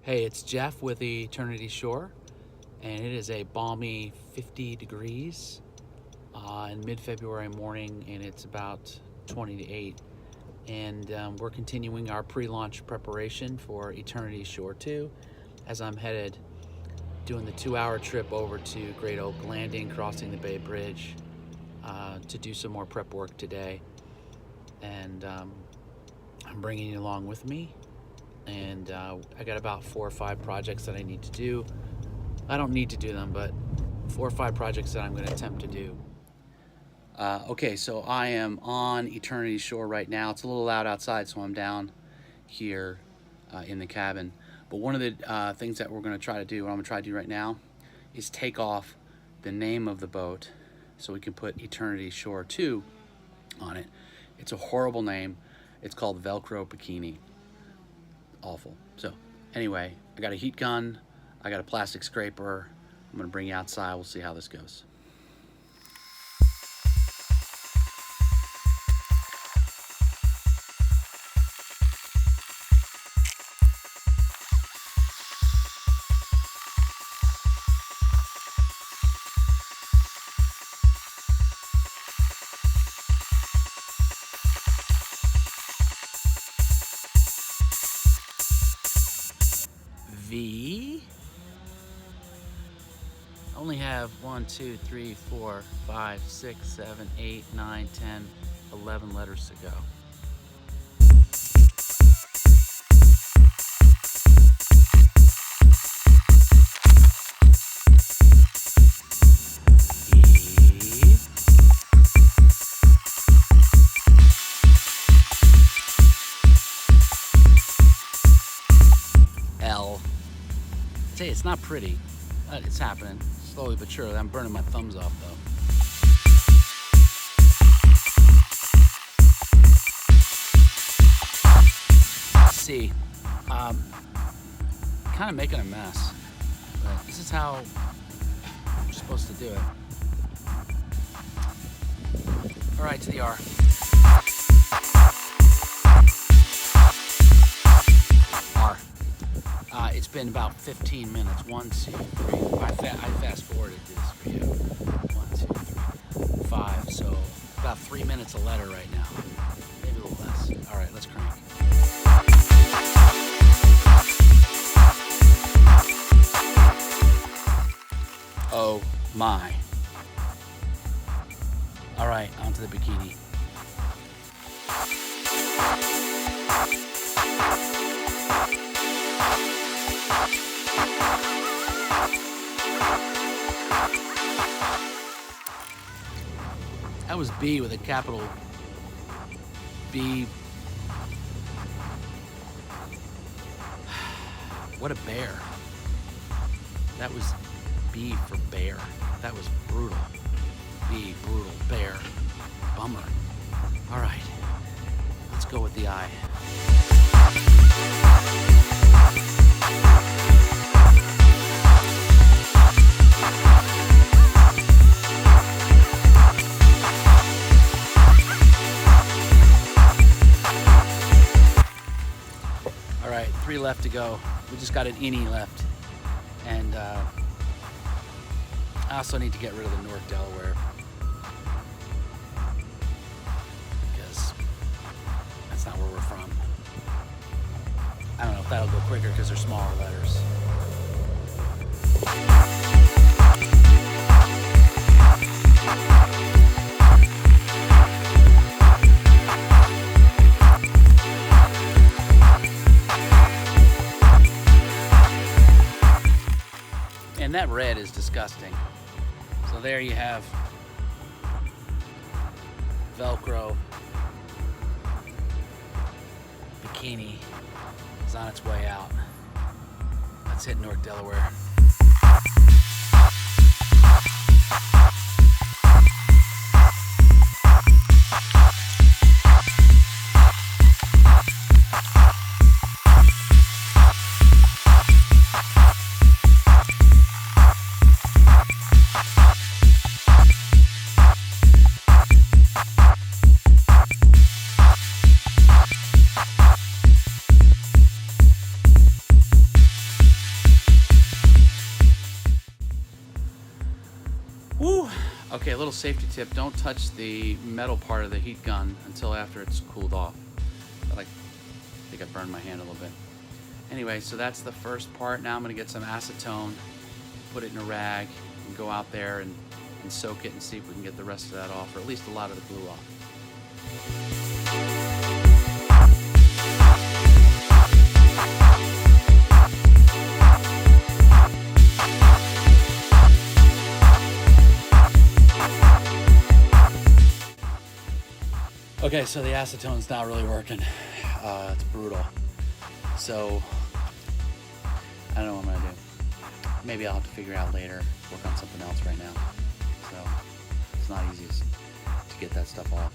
Hey, it's Jeff with Eternity Shore, and it is a balmy 50 degrees in mid-February morning, and it's about 20 to 8. And we're continuing our pre-launch preparation for Eternity Shore 2 as I'm headed doing the 2-hour trip over to Great Oak Landing, crossing the Bay Bridge to do some more prep work today. And I'm bringing you along with me. And I got about 4 or 5 projects that I need to do. I don't need to do them, but 4 or 5 projects that I'm going to attempt to do. Okay, so I am on Eternity Shore right now. It's a little loud outside, so I'm down here in the cabin. But one of the things that we're going to try to do, what I'm going to try to do right now, is take off the name of the boat so we can put Eternity Shore 2 on it. It's a horrible name. It's called Velcro Bikini. Awful. So anyway, I got a heat gun, I got a plastic scraper. I'm gonna bring you outside. We'll see how this goes. V. Only have 1, 2, 3, 4, 5, 6, 7, 8, 9, 10, 11 letters to go. L. Hey, it's not pretty. It's happening slowly but surely. I'm burning my thumbs off though. C. Kind of making a mess, but this is how I'm supposed to do it. All right, to the R. It's been about 15 minutes. 1, 2, 3. I fast forwarded this for you. 1, 2, 3, 5. So about 3 minutes a letter right now. Maybe a little less. All right, let's crank. Oh my. All right, onto the bikini. That was B with a capital B. What a bear. That was B for bear. That was brutal. B, brutal, bear, bummer. All right, let's go with the I. All right, 3 left to go. We just got an innie left. And I also need to get rid of the North Delaware because that's not where we're from. I don't know if that'll go quicker because they're smaller letters. And that red is disgusting. So there you have Velcro Bikini is on its way out. Let's hit North Delaware. Okay, a little safety tip, don't touch the metal part of the heat gun until after it's cooled off. I think I burned my hand a little bit. Anyway, so that's the first part. Now I'm gonna get some acetone, put it in a rag, and go out there and soak it and see if we can get the rest of that off, or at least a lot of the glue off. Okay, so the acetone's not really working. It's brutal. So I don't know what I'm gonna do. Maybe I'll have to figure out later, work on something else right now. So it's not easy to get that stuff off.